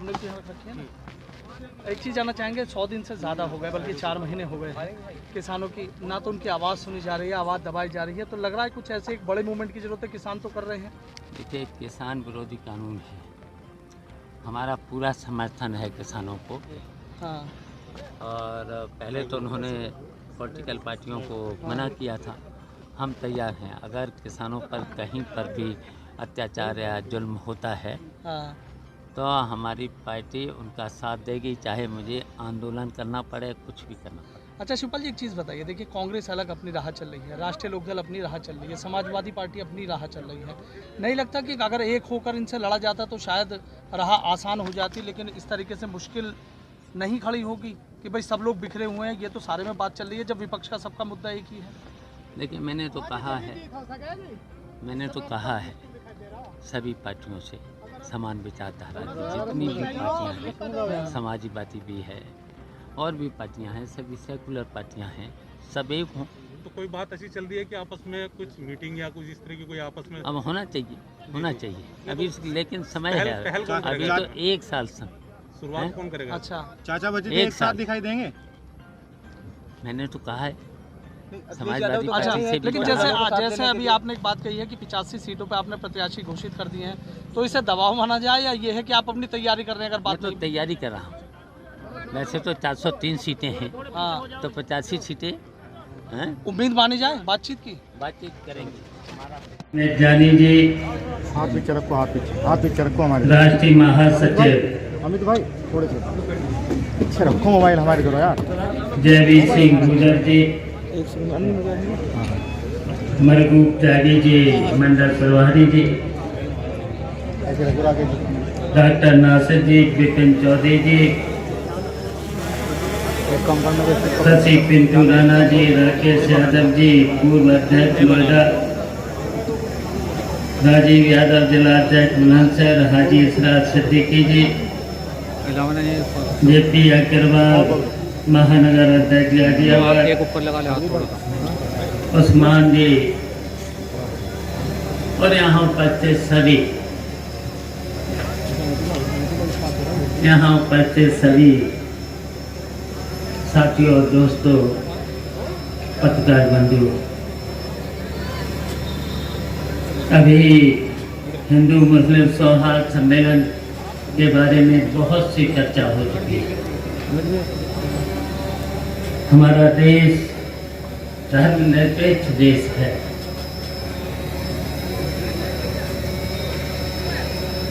सुनने की रखी है ना। एक चीज़ जानना चाहेंगे, 100 दिन से ज़्यादा हो गए, बल्कि 4 महीने हो गए हैं किसानों की, ना तो उनकी आवाज़ सुनी जा रही है, आवाज़ दबाई जा रही है। तो लग रहा है कुछ ऐसे एक बड़े मूवमेंट की ज़रूरत है, किसान तो कर रहे हैं। देखिए, किसान विरोधी कानून है, हमारा पूरा समर्थन है किसानों को। हाँ और पहले तो उन्होंने पॉलिटिकल पार्टियों को मना किया था। हम तैयार हैं, अगर किसानों पर कहीं पर भी अत्याचार या जुल्म होता है हाँ। तो हमारी पार्टी उनका साथ देगी, चाहे मुझे आंदोलन करना पड़े, कुछ भी करना पड़े। अच्छा शिवपाल जी, एक चीज़ बताइए, देखिए कांग्रेस अलग अपनी राह चल रही है, राष्ट्रीय लोकदल अपनी राह चल रही है, समाजवादी पार्टी अपनी राह चल रही है। नहीं लगता कि अगर एक होकर इनसे लड़ा जाता तो शायद राह आसान हो जाती, लेकिन इस तरीके से मुश्किल नहीं खड़ी होगी कि भाई सब लोग बिखरे हुए हैं, ये तो सारे में बात चल रही है, जब विपक्ष का सबका मुद्दा एक ही है। देखिए, मैंने तो कहा है सभी पार्टियों से समान विचारधारा की जितनी भी पार्टियां हैं, समाजवादी भी है और भी पार्टियां हैं, सभी सेकुलर पार्टियां हैं, सब एक हों। तो कोई बात ऐसी चल रही है कि आपस में कुछ मीटिंग या कुछ इस तरह की कोई आपस में अब होना चाहिए अभी, लेकिन समय है, अभी तो 1 साल शुरुआत कौन करेगा? अच्छा, चाचा बजट एक साथ दिखाई देंगे। मैंने तो कहा है समाजवादी अच्छा, पार्टी से भी लेकिन कहा है। जैसे अभी आपने एक बात कही है कि 85 सीटों पे आपने प्रत्याशी घोषित कर दिए हैं, तो इसे दबाव माना जाए या ये है कि आप अपनी तैयारी कर रहे हैं? अगर मैं बात तो नहीं, तैयारी कर रहा हूँ। वैसे तो 403 सीटें हैं, हाँ, तो 85 सीटें हैं, उम्मीद मानी जाए बातचीत की। बातचीत करेंगे। जानी जी हाथ पीछे रखो, हाथ पीछे रखो हमारे। राष्ट्रीय महासचिव अमित भाई थोड़े से पीछे रखो मोबाइल हमारे करो यार। जयवीर सिंह गुजर जी, मरगूब त्यागी जी, मंडल प्रभारी जी, ऐसे रखो आगे। डॉक्टर नासिर जी, विपिन चौधरी जी, शशि पिंटू राणा जी, राकेश यादव जी, पूर्व अध्यक्ष नोएडा, राजीव यादव जिला अध्यक्ष बुलंदशहर, हाजी इसरात सिद्दीकी जी, जेपी अग्रवाल महानगर अध्यक्ष गाजियाबाद, उस्मान जी और यहाँ उपस्थित सभी साथियों और दोस्तों, पत्रकार बंधुओं, अभी हिंदू मुस्लिम सौहार्द सम्मेलन के बारे में बहुत सी चर्चा हो चुकी है। हमारा देश धर्मनिरपेक्ष देश है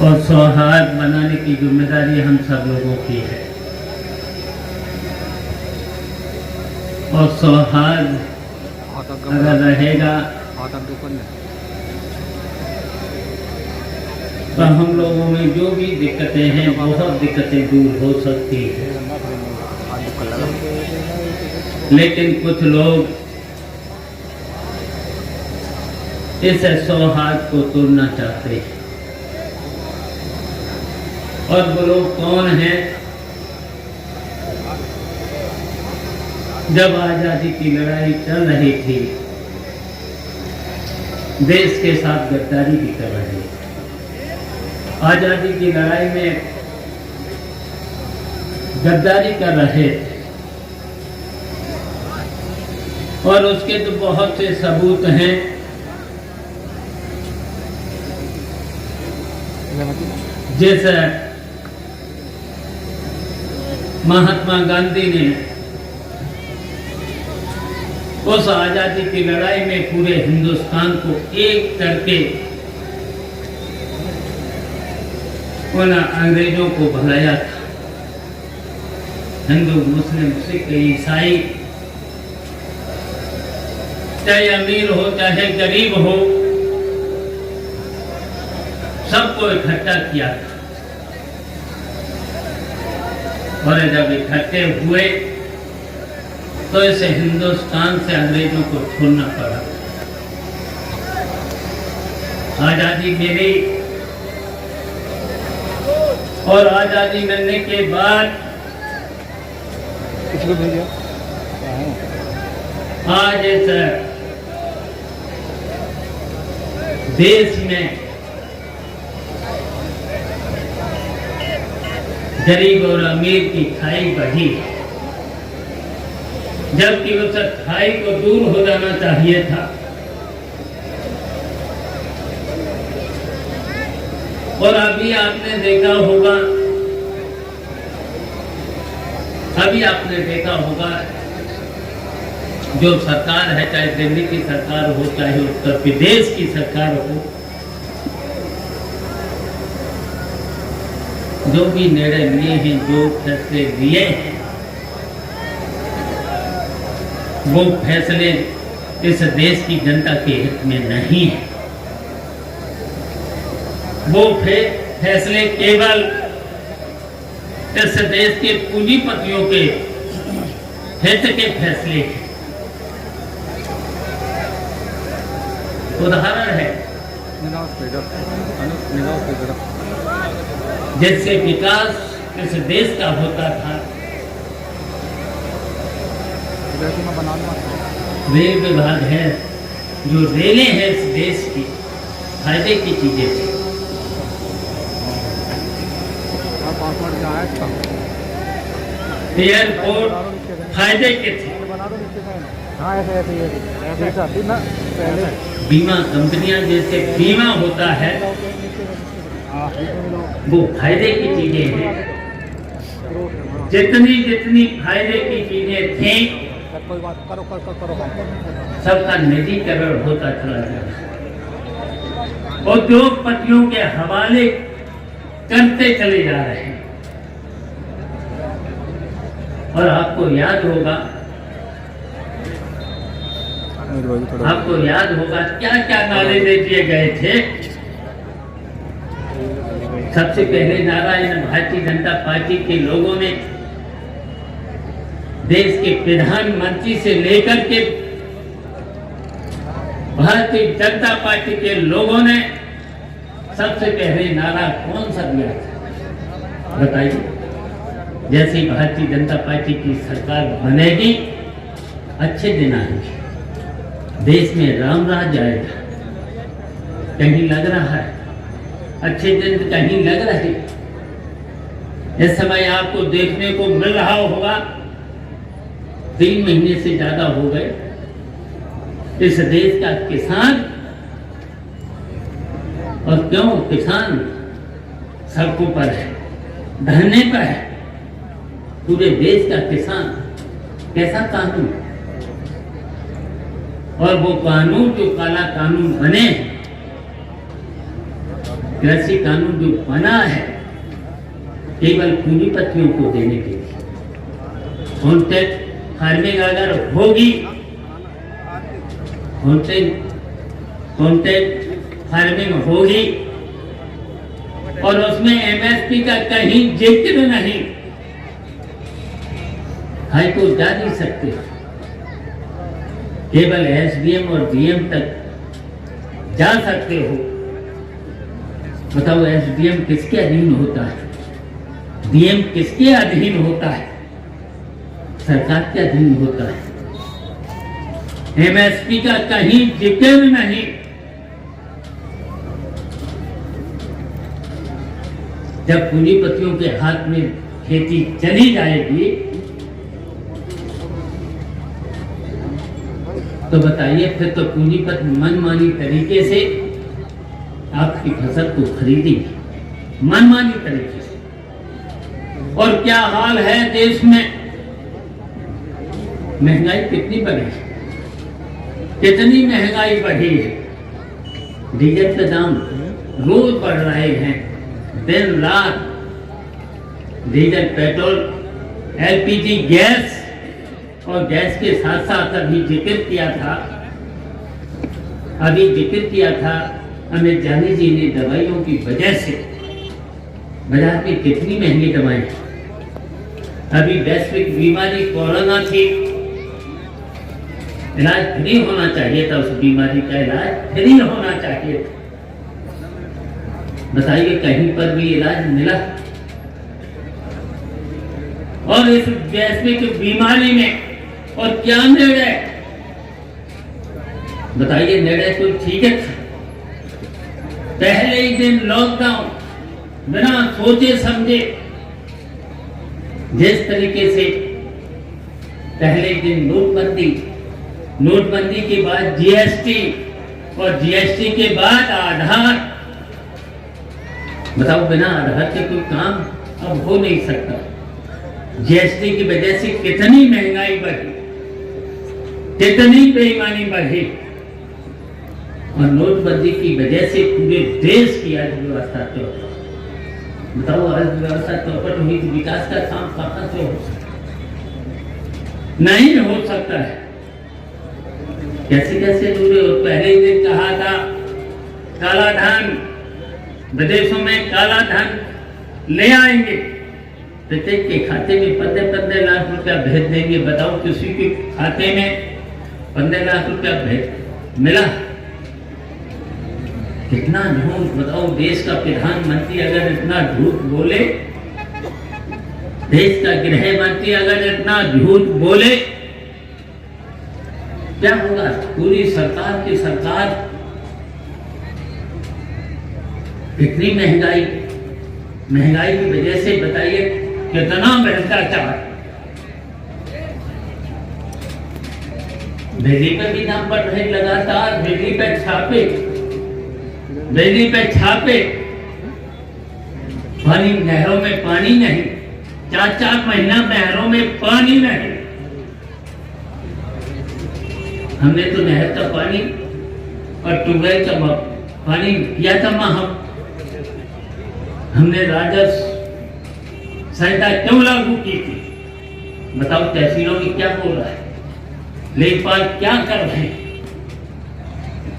और सौहार्द बनाने की जिम्मेदारी हम सब लोगों की है। और सौहार्द अगर रहेगा तो हम लोगों में जो भी दिक्कतें हैं, बहुत दिक्कतें दूर हो सकती हैं। लेकिन कुछ लोग इस सौहार्द को तोड़ना चाहते हैं। और वो लोग कौन हैं? जब आजादी की लड़ाई चल रही थी, देश के साथ गद्दारी भी कर रहे थे। आजादी की लड़ाई में गद्दारी कर रहे थे और उसके तो बहुत से सबूत हैं। जैसे महात्मा गांधी ने उस आजादी की लड़ाई में पूरे हिंदुस्तान को एक करके उन अंग्रेजों को भगाया था। हिंदू मुस्लिम सिख ईसाई, चाहे अमीर हो चाहे गरीब हो, सबको इकट्ठा किया था। और जब इकट्ठे हुए तो इस हिंदुस्तान से अंग्रेजों को छोड़ना पड़ा। आजादी मिली और आजादी मिलने के बाद आज इस देश में गरीब और अमीर की खाई बढ़ी, जबकि उस खाई को दूर हो जाना चाहिए था। और अभी आपने देखा होगा जो सरकार है, चाहे दिल्ली की सरकार हो, चाहे उत्तर प्रदेश की सरकार हो, जो भी निर्णय लिए हैं, जो फैसले लिए हैं, वो फैसले इस देश की जनता के हित में नहीं है। वो फैसले केवल इस देश के पूंजीपतियों के हित के फैसले हैं। उदाहरण है, जिससे विकास इस देश का होता था, रेल विभाग है, जो रेलें हैं इस देश की फायदे की चीजें थी। एयरपोर्ट फायदे के थे। बीमा कंपनियां, जैसे बीमा होता है, वो फायदे की चीजें हैं। जितनी फायदे की चीजें थी, सबका निजीकरण होता चला जा रहा, उद्योगपतियों के हवाले करते चले जा रहे हैं। और आपको याद होगा क्या क्या नारे दे दिए गए थे। सबसे पहले नारा इन भारतीय जनता पार्टी के लोगों ने, देश के प्रधानमंत्री से लेकर के भारतीय जनता पार्टी के लोगों ने सबसे पहले नारा कौन सा दिया था, बताइए। जैसे ही भारतीय जनता पार्टी की सरकार बनेगी, अच्छे दिन आएंगे, देश में राम राज आएगा। कहीं लग रहा है अच्छे दिन, कहीं लग रहे। इस समय आपको देखने को मिल रहा होगा 3 महीने से ज्यादा हो गए इस देश का किसान, और क्यों किसान सड़कों पर है, धरने पर है। पूरे देश का किसान, कैसा कानून, और वो कानून जो काला कानून बने, कृषि कानून जो बना है, केवल पूंजीपतियों को देने के लिए। कॉन्ट्रैक्ट फार्मिंग अगर होगी, कॉन्ट्रैक्ट फार्मिंग होगी, और उसमें एमएसपी का कहीं जिक्र नहीं, हाईकोर्ट जा नहीं सकते, केवल एसडीएम और डीएम तक जा सकते हो। बताओ, एसडीएम किसके अधीन होता है, डीएम किसके अधीन होता है? सरकार के अधीन होता है। एमएसपी का कहीं जिक्र नहीं। जब पूंजीपतियों के हाथ में खेती चली जाएगी, तो बताइए, फिर तो पूंजीपति मनमानी तरीके से आपकी फसल को खरीदेंगे, मनमानी तरीके से। और क्या हाल है देश में, महंगाई कितनी बढ़ी है, कितनी महंगाई बढ़ी है। डीजल के दाम रोज बढ़ रहे हैं, दिन रात। डीजल, पेट्रोल, एलपीजी गैस, और गैस के साथ साथ अभी जिक्र किया था अमित जानी जी ने, दवाइयों की वजह से बाजार में कितनी महंगी दवाएं। अभी वैश्विक बीमारी कोरोना थी, इलाज फ्री होना चाहिए था, उस बीमारी का इलाज फ्री होना चाहिए था। बताइए, कहीं पर भी इलाज मिला? और इस वैश्विक बीमारी में और क्या निर्णय, बताइए, निर्णय कोई ठीक है? पहले ही दिन लॉकडाउन, बिना सोचे समझे जिस तरीके से पहले दिन नोटबंदी के बाद जीएसटी और जीएसटी के बाद आधार, बताओ बिना आधार के कोई काम अब हो नहीं सकता। जीएसटी की वजह से कितनी महंगाई बढ़ी, कितनी बेईमानी बढ़ी, और नोटबंदी की वजह से पूरे देश की अर्थव्यवस्था चौपट। बताओ अर्थव्यवस्था चौपट हुई तो विकास का काम कहां से हो सकता? नहीं हो सकता है। कैसे कैसे जुड़े हो? पहले ही दिन कहा था काला धन, विदेशों में काला धन ले आएंगे, प्रत्येक के खाते में 15 लाख रुपया भेज देंगे। बताओ किसी के खाते में 15 लाख रुपया भेज मिला? कितना झूठ! बताओ देश का प्रधानमंत्री अगर इतना झूठ बोले, देश का गृह मंत्री अगर इतना झूठ बोले, क्या होगा? पूरी सरकार की सरकार, इतनी महंगाई की वजह से बताइए कितना भ्रष्टाचार। बिजली पर भी दाम बढ़ रहे लगातार, बिजली पे छापे, पानी, नहरों में पानी नहीं, 4 महीना नहरों में पानी नहीं। हमने तो नहर का पानी और ट्यूबवेल का पानी किया था हमने राजस्व संहिता क्यों लागू की थी? बताओ तहसीलों में क्या बोल रहा है, लेखपाल क्या कर रहे हैं,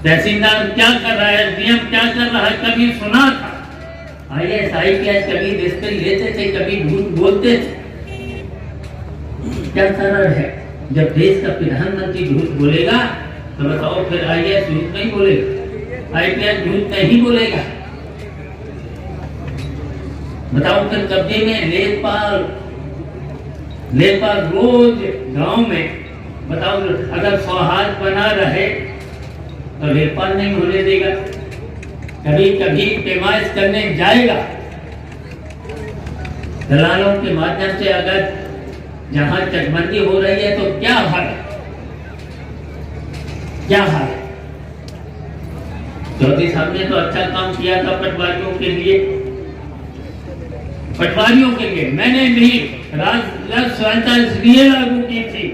तहसीलदार क्या कर रहा है, डीएम क्या कर रहा है? कभी सुना था? IAS IPS कभी रिश्ते लेते थे, कभी झूठ बोलते थे। क्या सरल है? जब देश का प्रधानमंत्री झूठ बोलेगा तो बताओ फिर IAS झूठ नहीं बोलेगा, IPS झूठ नहीं बोलेगा। बताओ फिर कब्जे में लेखपाल रोज गांव में, बताओ अगर सौहार्द बना रहे तो लेखपाल नहीं होने देगा, कभी कभी पैमाइश करने जाएगा। दलालों के माध्यम से अगर जहां चकबंदी हो रही है तो क्या हाल है? क्या हाल है? चौधरी साहब ने तो अच्छा काम किया था पटवारियों के लिए, मैंने भी राजस्व संहिता इसलिए लागू की थी,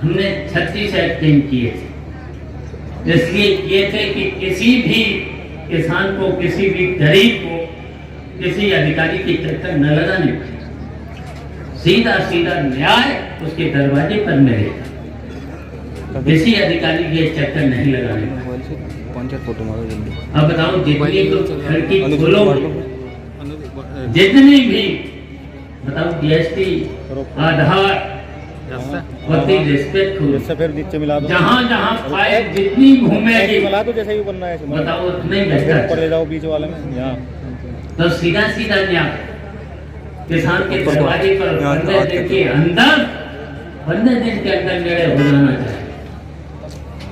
हमने 36 एक्टिंग किए थे, इसलिए किए थे कि किसी भी किसान को, किसी भी गरीब को, किसी अधिकारी की चक्कर न लगाने पाए, सीधा न्याय उसके दरवाजे पर मिलेगा, किसी अधिकारी के चक्कर नहीं लगाने पाए। अब बताओ जितनी तो खिड़की खोलो, जितनी भी बताओ जीएसटी, आधार, जहाँ फाइल जितनी घूमेगी, बताओ उतने बीच वाले में यहाँ तो सीधा न्याय किसान के दरवाजे पर 15 दिन के अंदर निर्णय हो जाना चाहिए।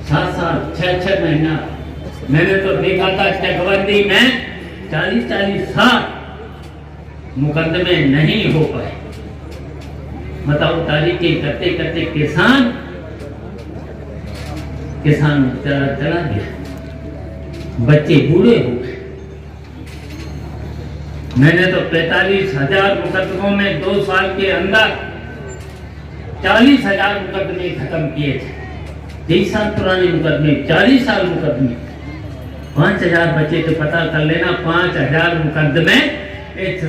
7 साल 6 महीना मैंने तो देखा था चकबंदी में 40 साल मुकदमे नहीं हो पाए। बताओ तारीखें करते किसान चला गया, बच्चे बूढ़े हो गए। मैंने तो 45,000 मुकदमों में 2 साल के अंदर 40,000 मुकदमे खत्म किए थे। 30 साल पुराने मुकदमे, 40 साल मुकदमे, 5,000 बचे थे। पता कर लेना, 5,000 मुकदमे एक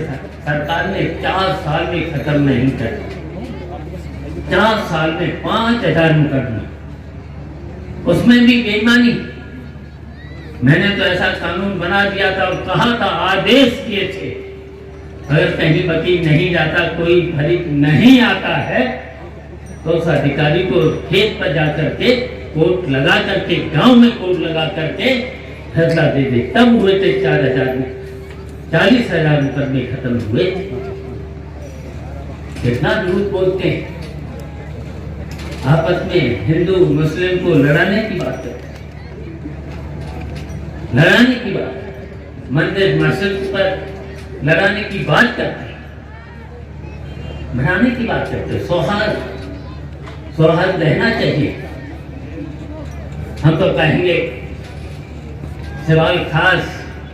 सरकार ने 4 साल में खत्म नहीं कर। 4 साल में 5,000 मुकदमे, उसमें भी बेईमानी। मैंने तो ऐसा कानून बना दिया था और कहा था, आदेश किए थे, अगर कहीं वकील नहीं जाता, कोई फरीक नहीं आता है, तो उस अधिकारी को खेत पर जाकर के कोर्ट लगा करके, गांव में कोर्ट लगा करके फैसला दे दे। तब हुए थे 4,000 में 40,000 मुकदमे खत्म हुए। कितना झूठ बोलते हैं, आपस में हिंदू मुस्लिम को लड़ाने की बात करते हैं, लड़ाने की बात, मंदिर मस्जिद पर लड़ाने की बात करते हैं। बनाने की बात करते हैं। सौहार्द रहना चाहिए। हम तो कहेंगे सिवाय खास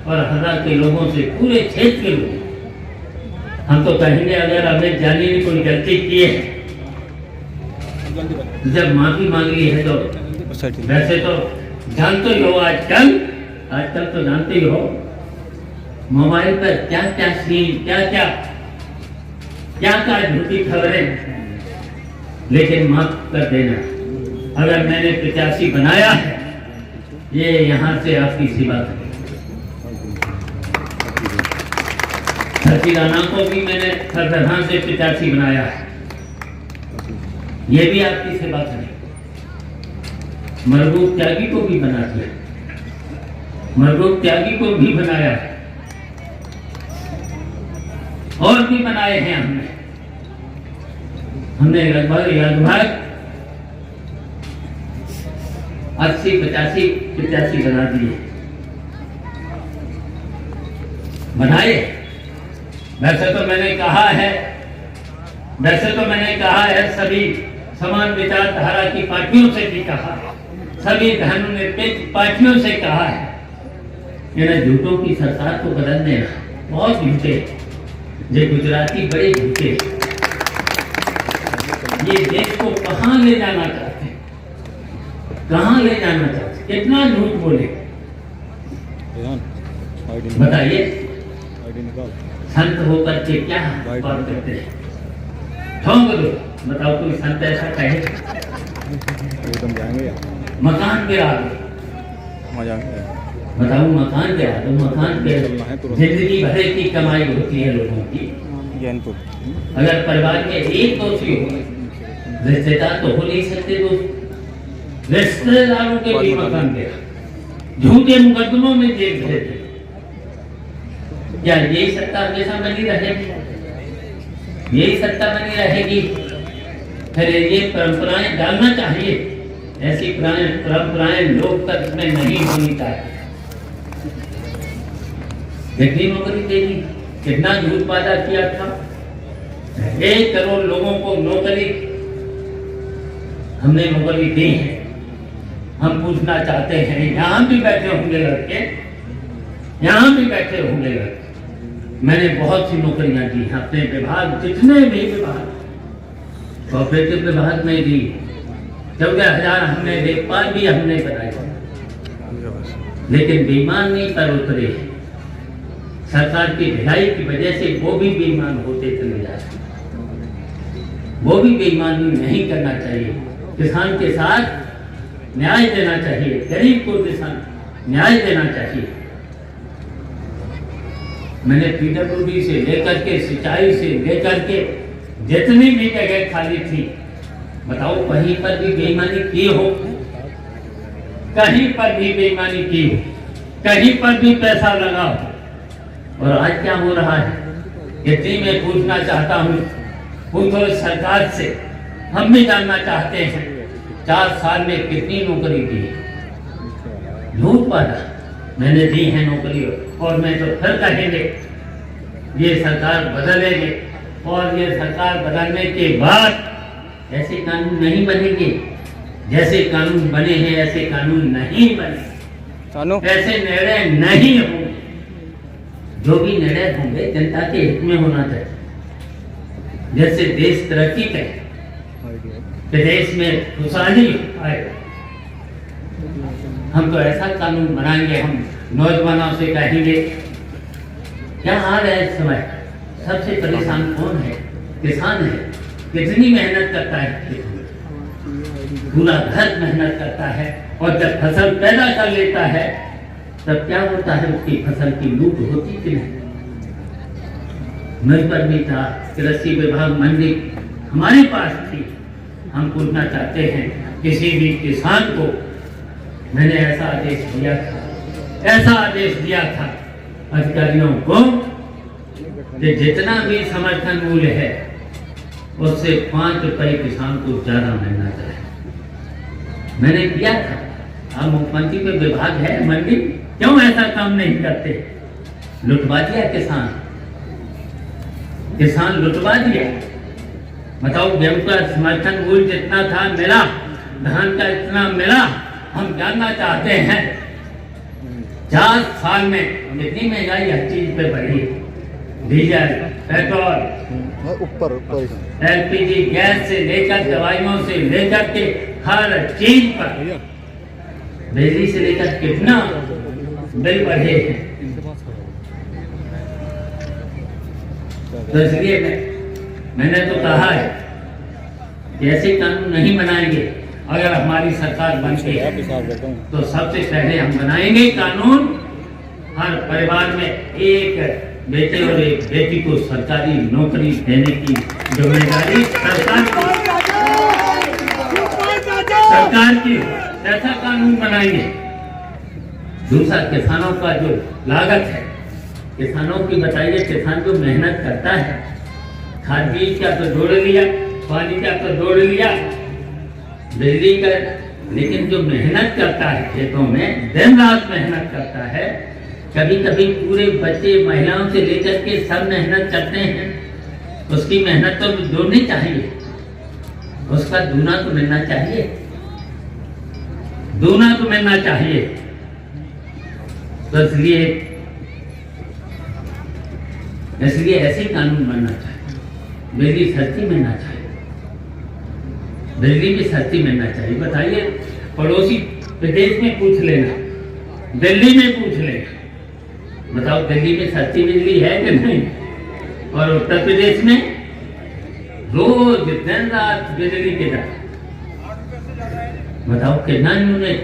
और हर्रा के लोगों से, पूरे क्षेत्र के लोग, हम तो कहेंगे अगर हमें जानी ने कोई गलती की है, जब माफी मांगी है तो वैसे तो जानते ही हो, आजकल तो जानते ही हो मोबाइल पर क्या क्या सीन, क्या झूठी खबरें। लेकिन माफ कर देना, अगर मैंने 85 बनाया है, ये यहाँ से आपकी सी बात है। धरती राणा को भी मैंने सरदार से 85 बनाया है, ये भी आपकी से बात है। महबूब त्यागी को भी बना दिया, महबूब त्यागी को भी बनाया है, और भी बनाए हैं हमने लगभग 80-85 बना दिए, बनाए। वैसे तो मैंने कहा है सभी समान विचारधारा की पार्टियों से भी कहा, सभी धर्मनिरपेक्ष पार्टियों से कहा है, इन्हें झूठों की सरकार को बदल देना। बहुत झूठे, ये गुजराती बड़े झूठे, ये देश को कहां ले जाना चाहते हैं, कहां ले जाना चाहते, कितना झूठ बोले बताइए। संत होकर के क्या बात करते हैं, ठोंक दो, बताओ कोई संत ऐसा कहे। मकान गिरा दो, बताओ मकान गिरा दो, मकान के जिंदगी भर की कमाई होती है लोगों की। अगर परिवार में एक दोषी हो, रिश्तेदार तो हो नहीं सकते दोस्त, रिश्तेदारों के भी मकान गिरा, झूठे मुकदमों में जेल भेजे। क्या यही सत्ता हमेशा बनी रहेगी? यही सत्ता बनी रहेगी? फिर ये परंपराएं डालना चाहिए, ऐसी परंपराएं लोकतंत्र में नहीं होनी चाहिए। कितनी नौकरी देगी, कितना झूठ वादा किया था, 1 करोड़ लोगों को नौकरी, हमने नौकरी दी है। हम पूछना चाहते हैं, यहां भी बैठे होंगे लड़के, यहां भी बैठे होंगे लड़के, मैंने बहुत सी नौकरियां दी हैं अपने विभाग, जितने भी विभाग, कोऑपरेटिव विभाग में दी, 14,000 हमने देखभाल भी हमने बनाई, लेकिन बेईमानी पर उतरे। सरकार की ढिलाई की वजह से वो भी बेईमान होते चले जा रहे। वो भी बेईमानी नहीं करना चाहिए, किसान के साथ न्याय देना चाहिए, गरीब को किसान न्याय देना चाहिए। मैंने पीडब्ल्यूडी से लेकर के, सिंचाई से लेकर के, जितनी भी जगह खाली थी, बताओ कहीं पर भी बेईमानी की हो, कहीं पर भी बेईमानी की हो, कहीं पर भी पैसा लगा हो। और आज क्या हो रहा है, इतनी मैं पूछना चाहता हूँ, पूछो सरकार से, हम भी जानना चाहते हैं 4 साल में कितनी नौकरी दी है। झूठ वादा मैंने दी है नौकरी, और मैं तो फिर कहेंगे ये सरकार बदलेंगे, और ये सरकार बदलने के बाद ऐसे कानून नहीं बनेंगे, जैसे कानून बने हैं ऐसे कानून नहीं बने, ऐसे निर्णय नहीं होंगे। जो भी निर्णय होंगे जनता के हित में होना चाहिए। जैसे देश तरक्की करे, देश में खुशहाली आए, हम तो ऐसा कानून बनाएंगे। हम नौजवानों से कहेंगे, क्या हाल है इस समय, सबसे परेशान कौन है? किसान है। कितनी मेहनत करता है, पूरा घर मेहनत करता है, और जब फसल पैदा कर लेता है तब क्या होता है, उसकी फसल की लूट होती कि नहीं? मेरे पर भी था, कृषि विभाग मंडी हमारे पास थी। हम पूछना चाहते हैं, किसी भी किसान को मैंने ऐसा आदेश दिया था अधिकारियों को कि जितना भी समर्थन मूल्य है उससे 5 रुपए किसान को ज्यादा मिलना चाहिए। मैंने किया था। अब मुख्यमंत्री के विभाग है मंडी, क्यों ऐसा काम नहीं करते? लुटवा दिया किसान लुटवा दिया। बताओ, गेहूं का समर्थन मूल्य जितना था मिला, धान का इतना मिला। हम जानना चाहते हैं 4 साल में कितनी महंगाई हर चीज पे बढ़ी, डीजल, पेट्रोल, ऊपर एलपीजी गैस से लेकर दवाइयों से लेकर के हर चीज पर, बिजली से लेकर कितना बिल बढ़े हैं। तो इसलिए मैंने तो कहा है कि ऐसे कानून नहीं बनाएंगे। अगर हमारी सरकार बनती है तो सबसे पहले हम बनाएंगे कानून, हर परिवार में एक बेटे और एक बेटी को सरकारी नौकरी देने की जिम्मेदारी सरकार की, ऐसा कानून बनाएंगे। दूसरा, किसानों का जो लागत है, किसानों की बताइए, किसान जो मेहनत करता है, खाद बीज का तो जोड़ लिया, पानी का तो जोड़ लिया, बिजली का, लेकिन जो मेहनत करता है खेतों में, दिन रात मेहनत करता है, कभी कभी पूरे बच्चे महिलाओं से लेकर के सब मेहनत करते हैं, उसकी मेहनत तो जोड़नी चाहिए, उसका दूना तो मिलना चाहिए, दूना तो मिलना चाहिए। तो इसलिए ऐसे कानून बनना चाहिए। बिजली सस्ती मिलना चाहिए, बिजली भी सस्ती मिलना चाहिए। बताइए, पड़ोसी प्रदेश में पूछ लेना, दिल्ली में पूछ लेना, बताओ दिल्ली में सस्ती बिजली है कि नहीं? और उत्तर प्रदेश में रोज दिन रात बिजली के दर, बताओ कितना यूनिट।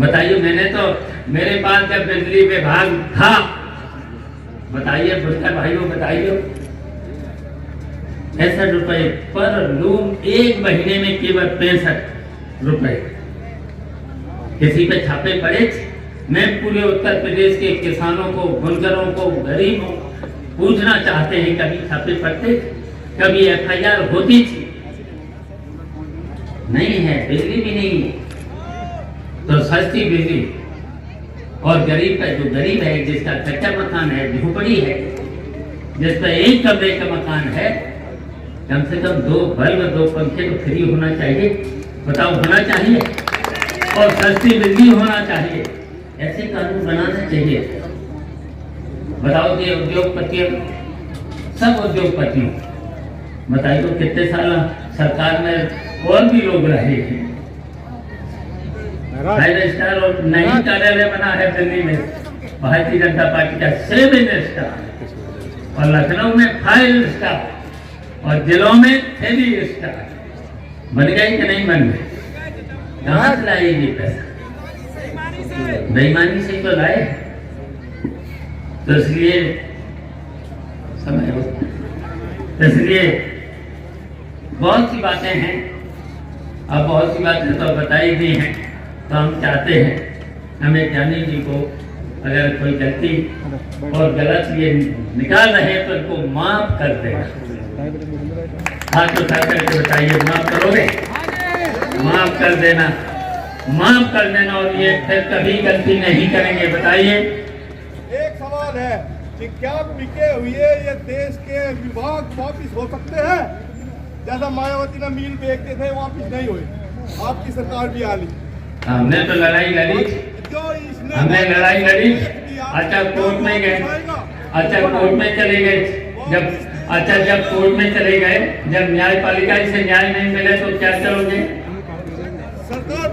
बताइए, मैंने तो, मेरे पास जब बिजली विभाग था, बताइए बुढ़ा भाइयों, बताइए 65 रुपए पर लूम, एक महीने में केवल 65 रुपए। किसी पे छापे पड़े? मैं पूरे उत्तर प्रदेश के किसानों को, बुनकरों को, गरीबों पूछना चाहते हैं, कभी छापे पड़ते, कभी FIR होती थी? नहीं है, बिजली भी नहीं है। तो सस्ती बिजली, और गरीब का, जो गरीब है, जिसका कच्चा मकान है, झोपड़ी है, जिसका एक कमरे का मकान है, कम से कम 2 बल्ब 2 पंखे तो फ्री होना चाहिए। बताओ, होना चाहिए, और सस्ती बिजली होना चाहिए। ऐसे कानून बनाना चाहिए। बताओ कि उद्योगपतियों, सब उद्योगपतियों, बताइए तो कितने साल सरकार में और भी लोग रहे हैं। 5 स्टार और नई कार्यालय बना है दिल्ली में भारतीय जनता पार्टी का 7 स्टार, और लखनऊ में 5 स्टार, और जिलों में 3 स्टार। बन गए कि नहीं बन गए? कहाँ से लाए ये पैसा? बेईमानी से तो लाए। तो इसलिए समय हो, इसलिए बहुत सी बातें हैं, अब बहुत सी बातें तो बताई दी हैं। तो हम चाहते हैं हमें ज्ञानी जी को, अगर कोई गलती और गलत ये निकाल रहे हैं तो इनको माफ कर देना। हाथ उठा करके बताइए, माफ करोगे? माफ कर देना, माफ कर देना, और ये फिर कभी गलती नहीं करेंगे। बताइए। एक सवाल है कि क्या बिके हुए ये देश के विभाग वापिस हो सकते हैं? जैसा मायावती ने मील बेचते थे, वापिस नहीं हुए, आपकी सरकार भी आ ली। हमने तो लड़ाई लड़ी, हमने लड़ाई लड़ी। अच्छा, कोर्ट में गए, अच्छा कोर्ट में चले गए, जब कोर्ट में चले गए, जब न्यायपालिका से न्याय नहीं मिले तो क्या करोगे? सरकार